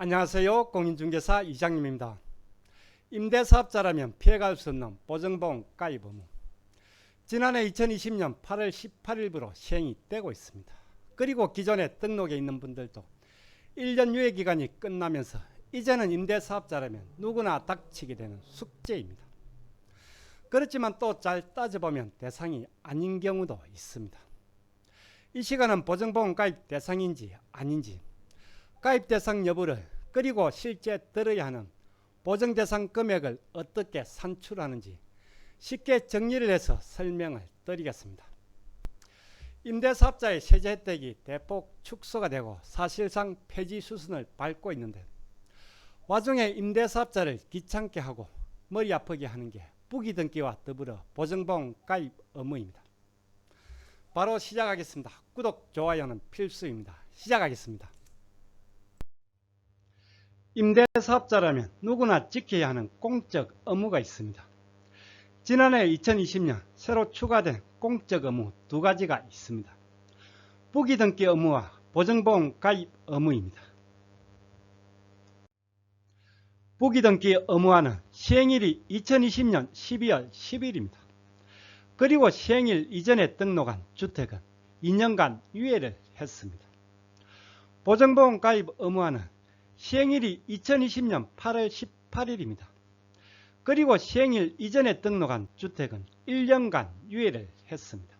안녕하세요. 공인중개사 이장님입니다. 임대사업자라면 피해갈 수 없는 보증보험 가입 의무. 지난해 2020년 8월 18일부로 시행이 되고 있습니다. 그리고 기존에 등록해 있는 분들도 1년 유예기간이 끝나면서 이제는 임대사업자라면 누구나 닥치게 되는 숙제입니다. 그렇지만 또 잘 따져보면 대상이 아닌 경우도 있습니다. 이 시간은 보증보험 가입 대상인지 아닌지, 가입 대상 여부를, 그리고 실제 들어야 하는 보증 대상 금액을 어떻게 산출하는지 쉽게 정리를 해서 설명을 드리겠습니다. 임대사업자의 세제 혜택이 대폭 축소가 되고 사실상 폐지 수순을 밟고 있는데, 와중에 임대사업자를 귀찮게 하고 머리 아프게 하는 게 부기 등기와 더불어 보증보험 가입 의무입니다. 바로 시작하겠습니다. 구독, 좋아요는 필수입니다. 시작하겠습니다. 임대사업자라면 누구나 지켜야 하는 공적 의무가 있습니다. 지난해 2020년 새로 추가된 공적 의무 두 가지가 있습니다. 부기등기 의무와 보증보험 가입 의무입니다. 부기등기 의무화는 시행일이 2020년 12월 10일입니다. 그리고 시행일 이전에 등록한 주택은 2년간 유예를 했습니다. 보증보험 가입 의무화는 시행일이 2020년 8월 18일입니다. 그리고 시행일 이전에 등록한 주택은 1년간 유예를 했습니다.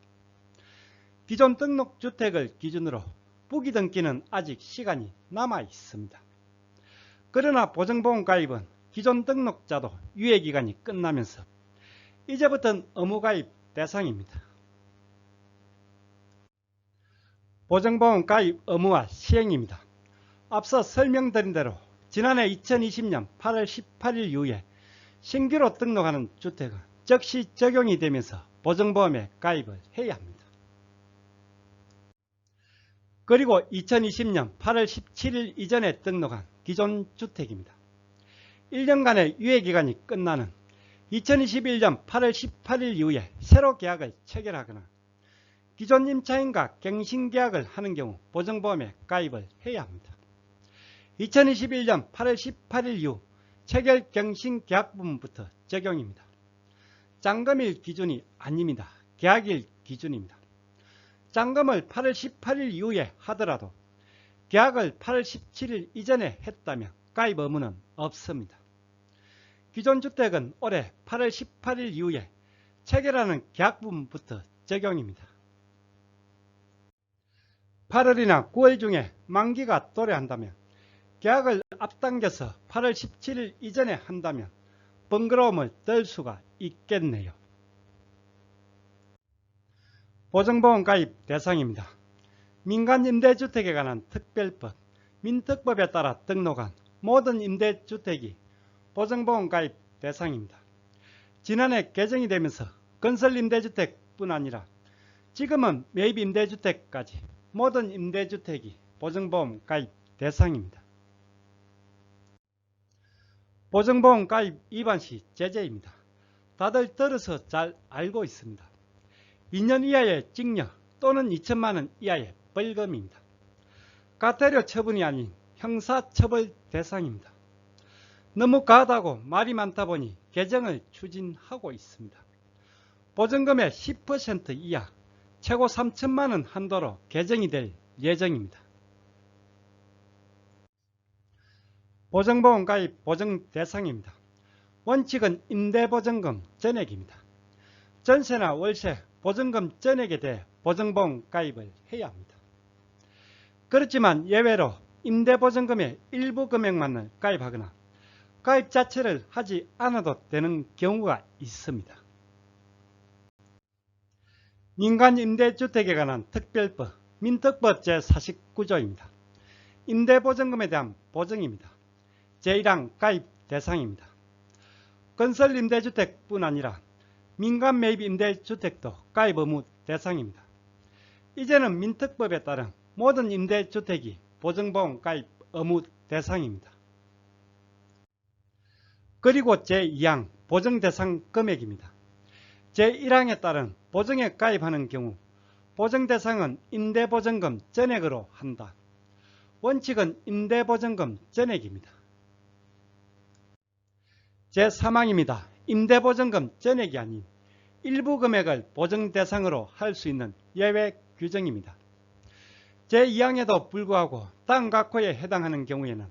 기존 등록 주택을 기준으로 부기등기는 아직 시간이 남아 있습니다. 그러나 보증보험 가입은 기존 등록자도 유예기간이 끝나면서 이제부터는 의무가입 대상입니다. 보증보험 가입 의무화 시행입니다. 앞서 설명드린 대로 지난해 2020년 8월 18일 이후에 신규로 등록하는 주택은 즉시 적용이 되면서 보증보험에 가입을 해야 합니다. 그리고 2020년 8월 17일 이전에 등록한 기존 주택입니다. 1년간의 유예기간이 끝나는 2021년 8월 18일 이후에 새로 계약을 체결하거나 기존 임차인과 갱신계약을 하는 경우 보증보험에 가입을 해야 합니다. 2021년 8월 18일 이후 체결 갱신 계약부분부터 적용입니다. 잔금일 기준이 아닙니다. 계약일 기준입니다. 잔금을 8월 18일 이후에 하더라도 계약을 8월 17일 이전에 했다면 가입 의무는 없습니다. 기존 주택은 올해 8월 18일 이후에 체결하는 계약부분부터 적용입니다. 8월이나 9월 중에 만기가 도래한다면 계약을 앞당겨서 8월 17일 이전에 한다면 번거로움을 덜 수가 있겠네요. 보증보험 가입 대상입니다. 민간임대주택에 관한 특별법, 민특법에 따라 등록한 모든 임대주택이 보증보험 가입 대상입니다. 지난해 개정이 되면서 건설임대주택뿐 아니라 지금은 매입임대주택까지 모든 임대주택이 보증보험 가입 대상입니다. 보증보험 가입 위반 시 제재입니다. 다들 들어서 잘 알고 있습니다. 2년 이하의 징역 또는 2천만 원 이하의 벌금입니다. 과태료 처분이 아닌 형사처벌 대상입니다. 너무 과하다고 말이 많다 보니 개정을 추진하고 있습니다. 보증금의 10% 이하, 최고 3천만 원 한도로 개정이 될 예정입니다. 보증보험 가입 보증 대상입니다. 원칙은 임대보증금 전액입니다. 전세나 월세, 보증금 전액에 대해 보증보험 가입을 해야 합니다. 그렇지만 예외로 임대보증금의 일부 금액만을 가입하거나 가입 자체를 하지 않아도 되는 경우가 있습니다. 민간임대주택에 관한 특별법, 민특법 제49조입니다. 임대보증금에 대한 보증입니다. 제1항 가입 대상입니다. 건설임대주택뿐 아니라 민간매입임대주택도 가입 의무 대상입니다. 이제는 민특법에 따른 모든 임대주택이 보증보험 가입 의무 대상입니다. 그리고 제2항 보증대상 금액입니다. 제1항에 따른 보증에 가입하는 경우 보증대상은 임대보증금 전액으로 한다. 원칙은 임대보증금 전액입니다. 제3항입니다. 임대보증금 전액이 아닌 일부 금액을 보증 대상으로 할 수 있는 예외 규정입니다. 제2항에도 불구하고 다음 각 호에 해당하는 경우에는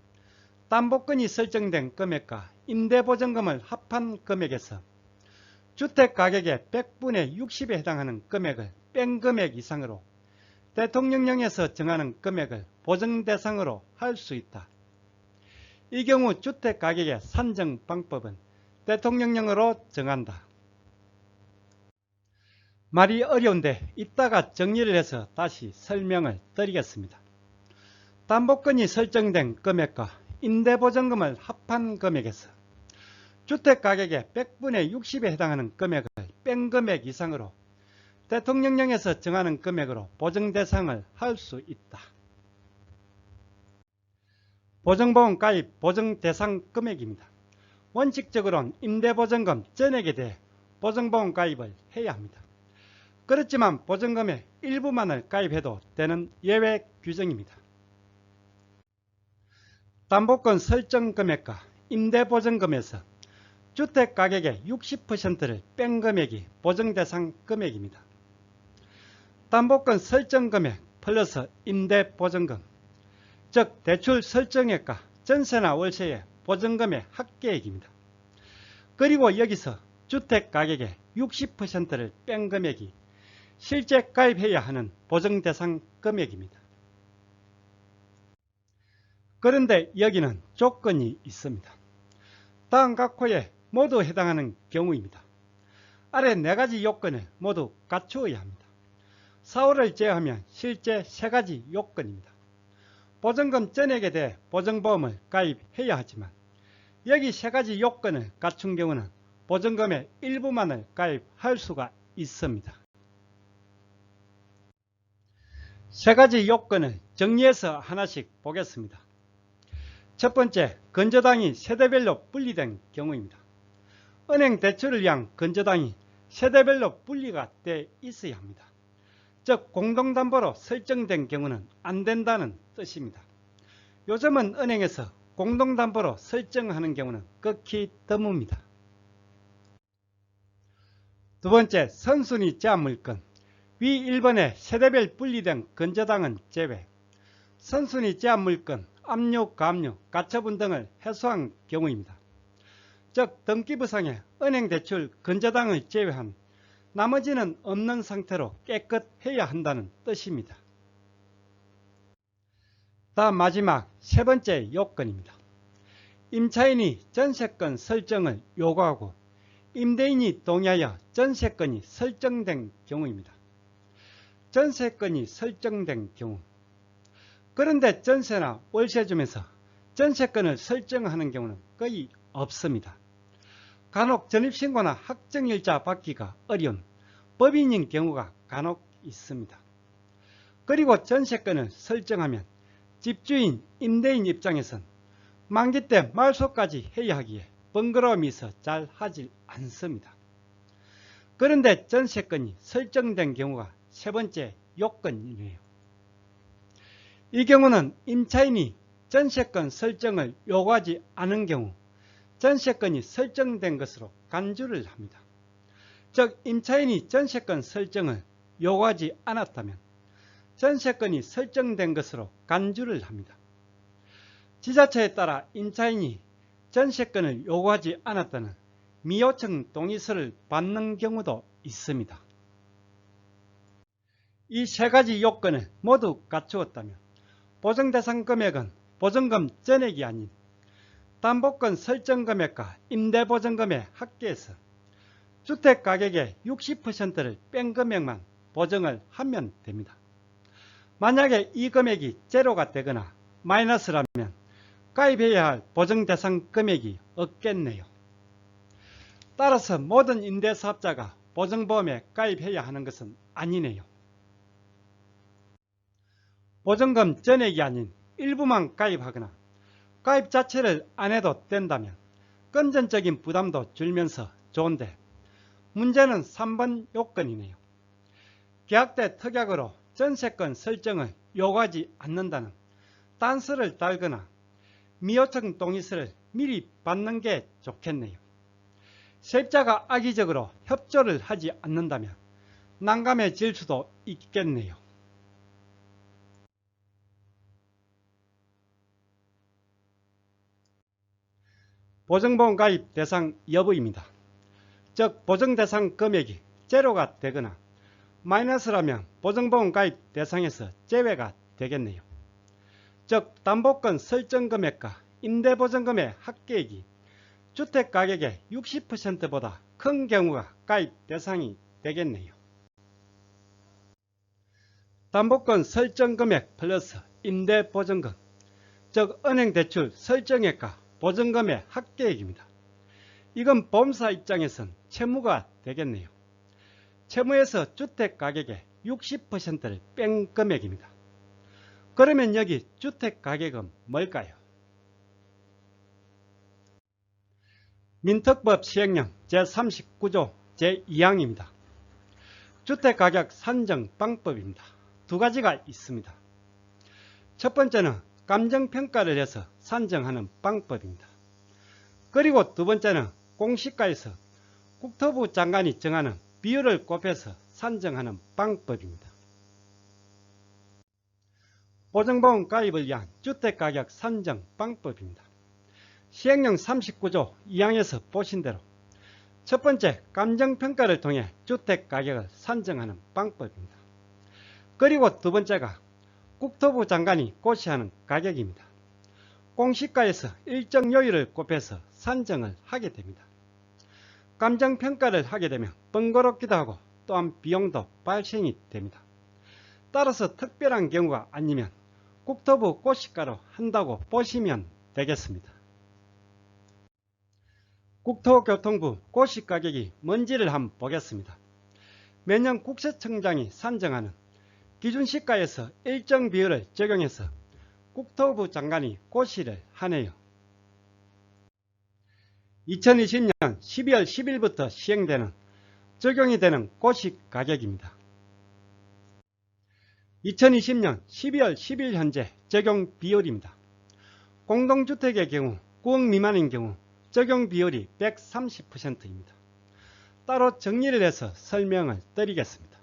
담보권이 설정된 금액과 임대보증금을 합한 금액에서 주택가격의 100분의 60에 해당하는 금액을 뺀 금액 이상으로 대통령령에서 정하는 금액을 보증 대상으로 할 수 있다. 이 경우 주택가격의 산정 방법은 대통령령으로 정한다. 말이 어려운데 이따가 정리를 해서 다시 설명을 드리겠습니다. 담보권이 설정된 금액과 임대보증금을 합한 금액에서 주택가격의 100분의 60에 해당하는 금액을 뺀 금액 이상으로 대통령령에서 정하는 금액으로 보증 대상을 할 수 있다. 보증보험 가입 보증 대상 금액입니다. 원칙적으로는 임대보증금 전액에 대해 보증보험 가입을 해야 합니다. 그렇지만 보증금의 일부만을 가입해도 되는 예외 규정입니다. 담보권 설정 금액과 임대보증금에서 주택가격의 60%를 뺀 금액이 보증대상 금액입니다. 담보권 설정 금액 플러스 임대보증금, 즉 대출 설정액과 전세나 월세의 보증금의 합계액입니다. 그리고 여기서 주택가격의 60%를 뺀 금액이 실제 가입해야 하는 보증대상 금액입니다. 그런데 여기는 조건이 있습니다. 다음 각 호에 모두 해당하는 경우입니다. 아래 4가지 요건을 모두 갖추어야 합니다. 4호를 제외하면 실제 3가지 요건입니다. 보증금 전액에 대해 보증보험을 가입해야 하지만 여기 3가지 요건을 갖춘 경우는 보증금의 일부만을 가입할 수가 있습니다. 3가지 요건을 정리해서 하나씩 보겠습니다. 첫 번째, 건저당이 세대별로 분리된 경우입니다. 은행 대출을 위한 건저당이 세대별로 분리가 돼 있어야 합니다. 즉 공동담보로 설정된 경우는 안 된다는 뜻입니다. 요즘은 은행에서 공동담보로 설정하는 경우는 극히 드뭅니다. 두 번째, 선순위 제한물건. 위 1번의 세대별 분리된 건저당은 제외, 선순위 제한물건, 압류, 가압류, 가처분 등을 해소한 경우입니다. 즉 등기부상에 은행대출 건저당을 제외한 나머지는 없는 상태로 깨끗해야 한다는 뜻입니다. 다음 마지막 3번째 요건입니다. 임차인이 전세권 설정을 요구하고 임대인이 동의하여 전세권이 설정된 경우입니다. 전세권이 설정된 경우, 그런데 전세나 월세 중에서 전세권을 설정하는 경우는 거의 없습니다. 간혹 전입신고나 확정일자 받기가 어려운 법인인 경우가 간혹 있습니다. 그리고 전세권을 설정하면 집주인, 임대인 입장에선 만기 때 말소까지 해야 하기에 번거로움이 있어 잘 하지 않습니다. 그런데 전세권이 설정된 경우가 3번째 요건이네요. 이 경우는 임차인이 전세권 설정을 요구하지 않은 경우 전세권이 설정된 것으로 간주를 합니다. 즉 임차인이 전세권 설정을 요구하지 않았다면 전세권이 설정된 것으로 간주를 합니다. 지자체에 따라 임차인이 전세권을 요구하지 않았다는 미요청 동의서를 받는 경우도 있습니다. 이 3가지 요건을 모두 갖추었다면 보증대상 금액은 보증금 전액이 아닌 담보권 설정 금액과 임대보증금의 합계에서 주택가격의 60%를 뺀 금액만 보증을 하면 됩니다. 만약에 이 금액이 제로가 되거나 마이너스라면 가입해야 할 보증대상 금액이 없겠네요. 따라서 모든 임대사업자가 보증보험에 가입해야 하는 것은 아니네요. 보증금 전액이 아닌 일부만 가입하거나 가입 자체를 안 해도 된다면 금전적인 부담도 줄면서 좋은데 문제는 3번 요건이네요. 계약 때 특약으로 전세권 설정을 요구하지 않는다는 딴스를 달거나 미요청 동의서를 미리 받는 게 좋겠네요. 세입자가 악의적으로 협조를 하지 않는다면 난감해질 수도 있겠네요. 보증보험 가입 대상 여부입니다. 즉 보증대상 금액이 제로가 되거나 마이너스라면 보증보험 가입 대상에서 제외가 되겠네요. 즉 담보권 설정금액과 임대보증금의 합계액이 주택가격의 60%보다 큰 경우가 가입 대상이 되겠네요. 담보권 설정금액 플러스 임대보증금, 즉 은행대출 설정액과 보증금의 합계액입니다. 이건 보험사 입장에선 채무가 되겠네요. 채무에서 주택가격의 60%를 뺀 금액입니다. 그러면 여기 주택가격은 뭘까요? 민특법 시행령 제39조 제2항입니다. 주택가격 산정 방법입니다. 두 가지가 있습니다. 첫 번째는 감정평가를 해서 산정하는 방법입니다. 그리고 두 번째는 공시가에서 국토부 장관이 정하는 비율을 곱해서 산정하는 방법입니다. 보증보험 가입을 위한 주택가격 산정 방법입니다. 시행령 39조 2항에서 보신 대로 첫 번째 감정평가를 통해 주택가격을 산정하는 방법입니다. 그리고 두 번째가 국토부 장관이 고시하는 가격입니다. 공시가에서 일정 요율을 곱해서 산정을 하게 됩니다. 감정평가를 하게 되면 번거롭기도 하고 또한 비용도 발생이 됩니다. 따라서 특별한 경우가 아니면 국토부 고시가로 한다고 보시면 되겠습니다. 국토교통부 고시가격이 뭔지를 한번 보겠습니다. 매년 국세청장이 산정하는 기준시가에서 일정 비율을 적용해서 국토부 장관이 고시를 하네요. 2020년 12월 10일부터 시행되는 적용이 되는 고시가격입니다. 2020년 12월 10일 현재 적용 비율입니다. 공동주택의 경우 9억 미만인 경우 적용 비율이 130%입니다. 따로 정리를 해서 설명을 드리겠습니다.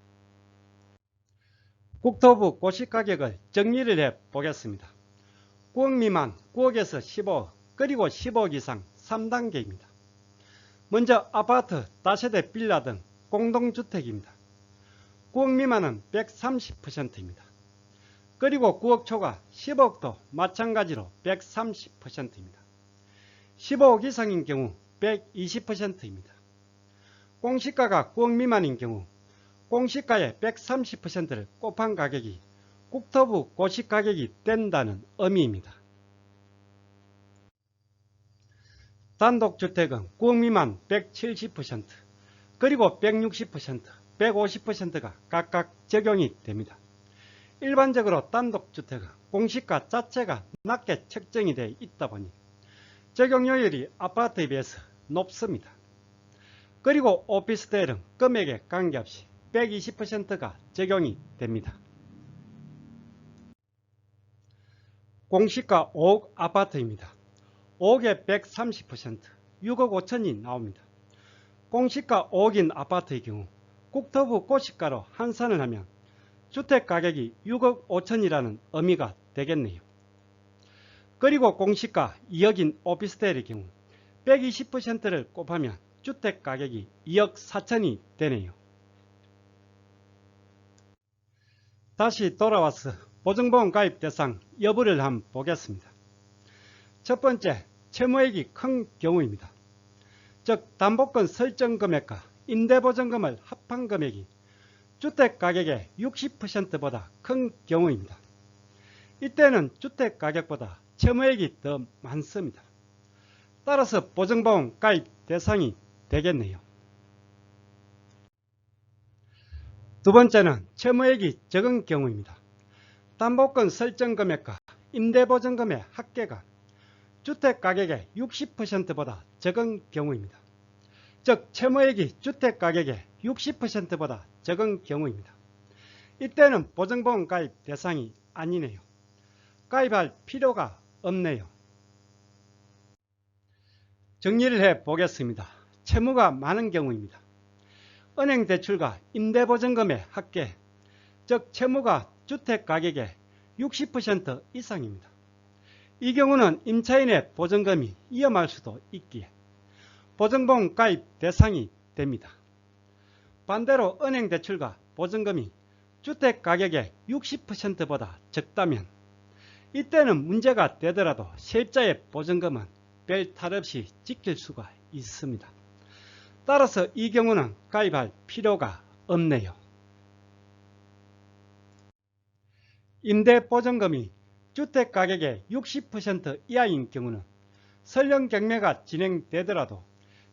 국토부 고시가격을 정리를 해 보겠습니다. 9억 미만 9억에서 15억 그리고 15억 이상 3단계입니다. 먼저 아파트, 다세대 빌라 등 공동주택입니다. 9억 미만은 130%입니다. 그리고 9억 초과 10억도 마찬가지로 130%입니다. 15억 이상인 경우 120%입니다. 공시가가 9억 미만인 경우 공시가의 130%를 곱한 가격이 국토부 고시가격이 된다는 의미입니다. 단독주택은 9억 미만 170%, 그리고 160%, 150%가 각각 적용이 됩니다. 일반적으로 단독주택은 공시가 자체가 낮게 책정이 되어 있다 보니 적용료율이 아파트에 비해서 높습니다. 그리고 오피스텔은 금액에 관계없이 120%가 적용이 됩니다. 공시가 5억 아파트입니다. 5억에 130%, 6억 5천이 나옵니다. 공시가 5억인 아파트의 경우 국토부 고시가로 환산을 하면 주택가격이 6억 5천이라는 의미가 되겠네요. 그리고 공시가 2억인 오피스텔의 경우 120%를 곱하면 주택가격이 2억 4천이 되네요. 다시 돌아와서 보증보험 가입 대상 여부를 한번 보겠습니다. 첫 번째, 채무액이 큰 경우입니다. 즉 담보권 설정 금액과 임대보증금을 합한 금액이 주택가격의 60%보다 큰 경우입니다. 이때는 주택가격보다 채무액이 더 많습니다. 따라서 보증보험 가입 대상이 되겠네요. 두 번째는 채무액이 적은 경우입니다. 담보권 설정 금액과 임대보증금의 합계가 주택가격의 60%보다 적은 경우입니다. 즉 채무액이 주택가격의 60%보다 적은 경우입니다. 이때는 보증보험 가입 대상이 아니네요. 가입할 필요가 없네요. 정리를 해 보겠습니다. 채무가 많은 경우입니다. 은행 대출과 임대보증금의 합계, 즉 채무가 주택가격의 60% 이상입니다. 이 경우는 임차인의 보증금이 위험할 수도 있기에 보증보험 가입 대상이 됩니다. 반대로 은행 대출과 보증금이 주택가격의 60%보다 적다면 이때는 문제가 되더라도 세입자의 보증금은 별 탈 없이 지킬 수가 있습니다. 따라서 이 경우는 가입할 필요가 없네요. 임대보증금이 주택가격의 60% 이하인 경우는 설령 경매가 진행되더라도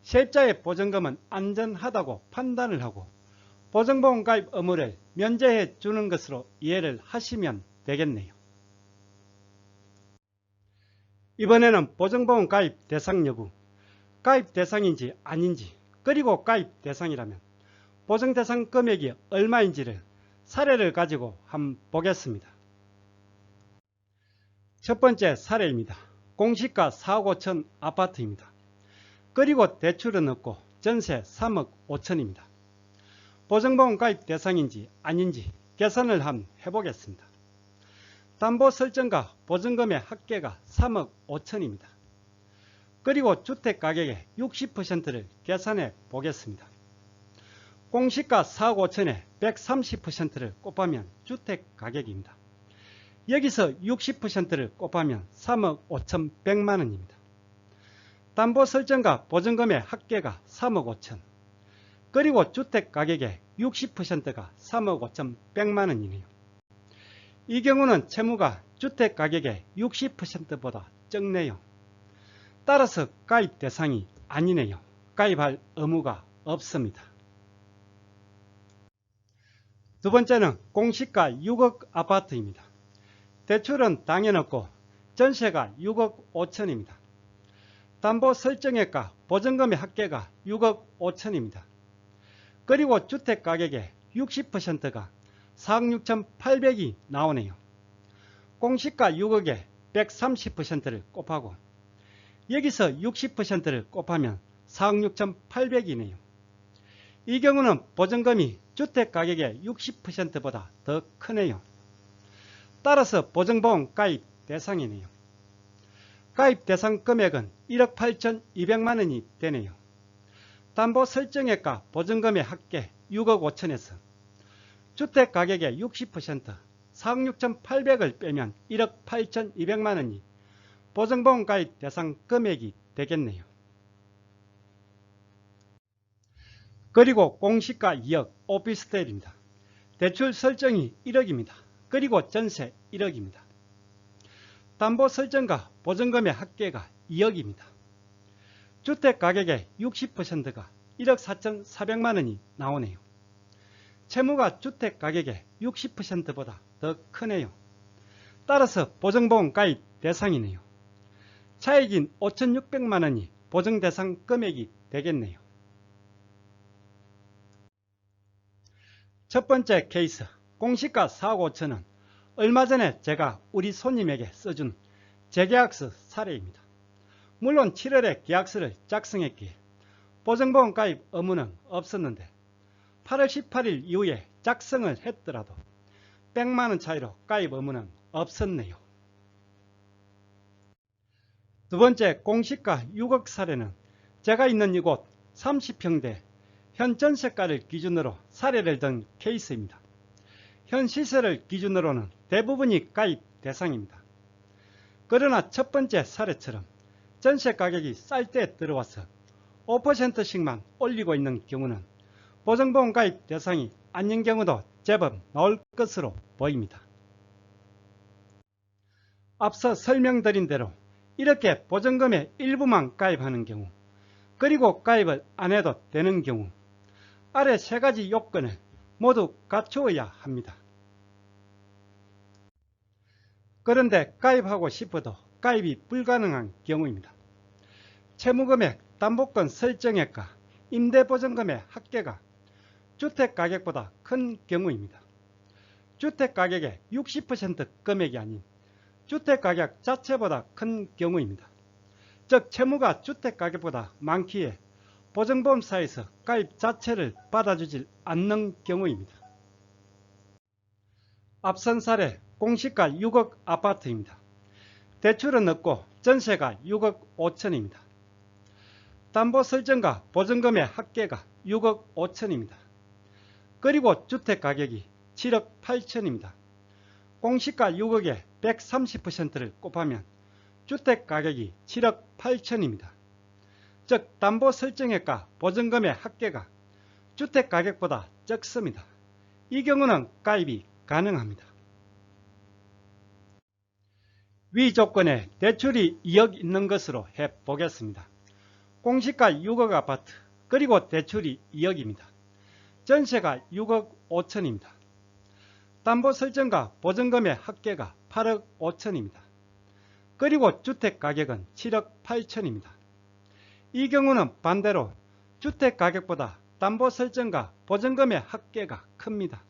세입자의 보증금은 안전하다고 판단을 하고 보증보험 가입 의무를 면제해 주는 것으로 이해를 하시면 되겠네요. 이번에는 보증보험 가입 대상 여부, 가입 대상인지 아닌지, 그리고 가입 대상이라면 보증 대상 금액이 얼마인지를 사례를 가지고 한번 보겠습니다. 첫 번째 사례입니다. 공시가 4억 5천 아파트입니다. 그리고 대출은 없고 전세 3억 5천입니다. 보증보험 가입 대상인지 아닌지 계산을 한번 해보겠습니다. 담보 설정과 보증금의 합계가 3억 5천입니다. 그리고 주택가격의 60%를 계산해 보겠습니다. 공시가 4억 5천에 130%를 곱하면 주택가격입니다. 여기서 60%를 곱하면 3억 5천 100만원입니다. 담보 설정과 보증금의 합계가 3억 5천, 그리고 주택가격의 60%가 3억 5천 100만원이네요. 이 경우는 채무가 주택가격의 60%보다 적네요. 따라서 가입 대상이 아니네요. 가입할 의무가 없습니다. 두 번째는 공시가 6억 아파트입니다. 대출은 당연없고 전세가 6억 5천입니다. 담보 설정액과 보증금의 합계가 6억 5천입니다. 그리고 주택가격의 60%가 4억 6천 8백이 나오네요. 공시가 6억에 130%를 곱하고 여기서 60%를 곱하면 4억 6천 8백이네요. 이 경우는 보증금이 주택가격의 60%보다 더 크네요. 따라서 보증보험 가입 대상이네요. 가입 대상 금액은 1억 8천 2백만원이 되네요. 담보 설정액과 보증금의 합계 6억 5천에서 주택가격의 60% 4억 6천 8백을 빼면 1억 8천 2백만원이 보증보험 가입 대상 금액이 되겠네요. 그리고 공시가 2억 오피스텔입니다. 대출 설정이 1억입니다. 그리고 전세 1억입니다. 담보 설정과 보증금의 합계가 2억입니다. 주택가격의 60%가 1억 4천 4백만원이 나오네요. 채무가 주택가격의 60%보다 더 크네요. 따라서 보증보험 가입 대상이네요. 차익인 5,600만원이 보증대상 금액이 되겠네요. 첫 번째 케이스, 공시가 4억 5천은 얼마 전에 제가 우리 손님에게 써준 재계약서 사례입니다. 물론 7월에 계약서를 작성했기에 보증보험 가입 의무는 없었는데 8월 18일 이후에 작성을 했더라도 100만원 차이로 가입 의무는 없었네요. 두 번째 공시가 6억 사례는 제가 있는 이곳 30평대 현 전세가를 기준으로 사례를 든 케이스입니다. 현 시세를 기준으로는 대부분이 가입 대상입니다. 그러나 첫 번째 사례처럼 전세 가격이 쌀 때 들어와서 5%씩만 올리고 있는 경우는 보증보험 가입 대상이 아닌 경우도 제법 나올 것으로 보입니다. 앞서 설명드린 대로 이렇게 보증금의 일부만 가입하는 경우, 그리고 가입을 안 해도 되는 경우, 아래 세 가지 요건을 모두 갖추어야 합니다. 그런데 가입하고 싶어도 가입이 불가능한 경우입니다. 채무금액, 담보권 설정액과 임대보증금의 합계가 주택가격보다 큰 경우입니다. 주택가격의 60% 금액이 아닌 주택가격 자체보다 큰 경우입니다. 즉 채무가 주택가격보다 많기에 보증보험사에서 가입 자체를 받아주질 않는 경우입니다. 앞선 사례 공시가 6억 아파트입니다. 대출은 없고 전세가 6억 5천입니다. 담보 설정과 보증금의 합계가 6억 5천입니다. 그리고 주택가격이 7억 8천입니다. 공시가 6억에 130%를 곱하면 주택가격이 7억 8천입니다. 즉 담보 설정액과 보증금의 합계가 주택가격보다 적습니다. 이 경우는 가입이 가능합니다. 위 조건에 대출이 2억 있는 것으로 해보겠습니다. 공시가 6억 아파트 그리고 대출이 2억입니다. 전세가 6억 5천입니다. 담보 설정과 보증금의 합계가 8억 5천입니다. 그리고 주택가격은 7억 8천입니다. 이 경우는 반대로 주택가격보다 담보 설정과 보증금의 합계가 큽니다.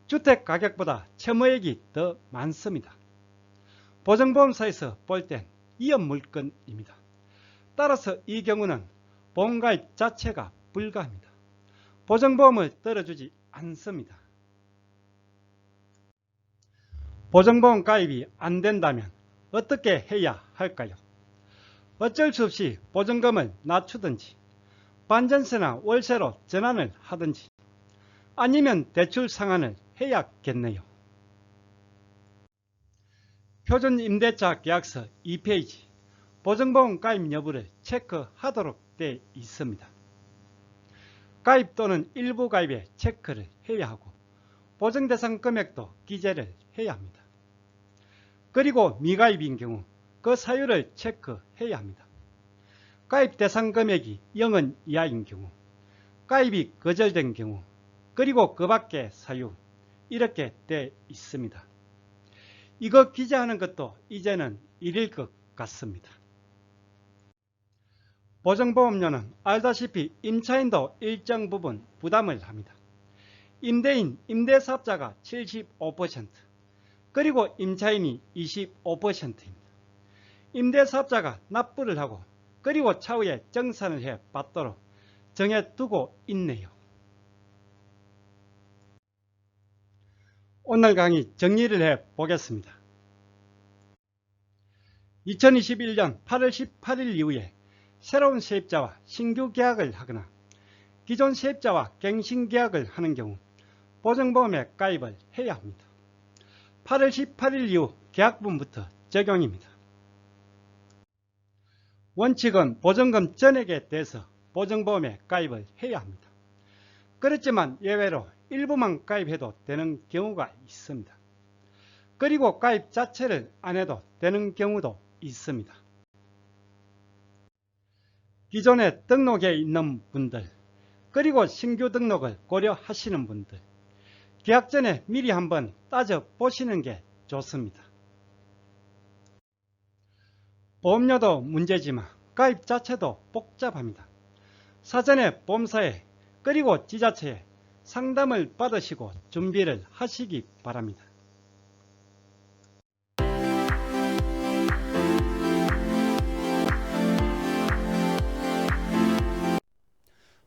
주택가격보다 채무액이 더 많습니다. 보증보험사에서 볼 땐 이업 물건입니다. 따라서 이 경우는 보험가입 자체가 불가합니다. 보증보험을 들어주지 않습니다. 보증보험 가입이 안 된다면 어떻게 해야 할까요? 어쩔 수 없이 보증금을 낮추든지 반전세나 월세로 전환을 하든지 아니면 대출 상환을 해야겠네요. 표준임대차 계약서 2페이지 보증보험 가입 여부를 체크하도록 되어 있습니다. 가입 또는 일부 가입에 체크를 해야 하고 보증대상 금액도 기재를 해야 합니다. 그리고 미가입인 경우 그 사유를 체크해야 합니다. 가입 대상 금액이 0원 이하인 경우, 가입이 거절된 경우, 그리고 그 밖의 사유 이렇게 되어 있습니다. 이거 기재하는 것도 이제는 일일 것 같습니다. 보증보험료는 알다시피 임차인도 일정 부분 부담을 합니다. 임대인, 임대사업자가 75%, 그리고 임차인이 25%입니다. 임대사업자가 납부를 하고 그리고 차후에 정산을 해 받도록 정해두고 있네요. 오늘 강의 정리를 해 보겠습니다. 2021년 8월 18일 이후에 새로운 세입자와 신규 계약을 하거나 기존 세입자와 갱신 계약을 하는 경우 보증보험에 가입을 해야 합니다. 8월 18일 이후 계약분부터 적용입니다. 원칙은 보증금 전액에 대해서 보증보험에 가입을 해야 합니다. 그렇지만 예외로 일부만 가입해도 되는 경우가 있습니다. 그리고 가입 자체를 안 해도 되는 경우도 있습니다. 기존에 등록해 있는 분들, 그리고 신규 등록을 고려하시는 분들, 계약 전에 미리 한번 따져보시는 게 좋습니다. 보험료도 문제지만 가입 자체도 복잡합니다. 사전에 보험사에 그리고 지자체에 상담을 받으시고 준비를 하시기 바랍니다.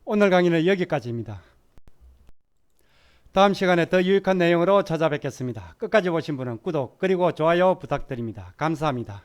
오늘 강의는 여기까지입니다. 다음 시간에 더 유익한 내용으로 찾아뵙겠습니다. 끝까지 보신 분은 구독 그리고 좋아요 부탁드립니다. 감사합니다.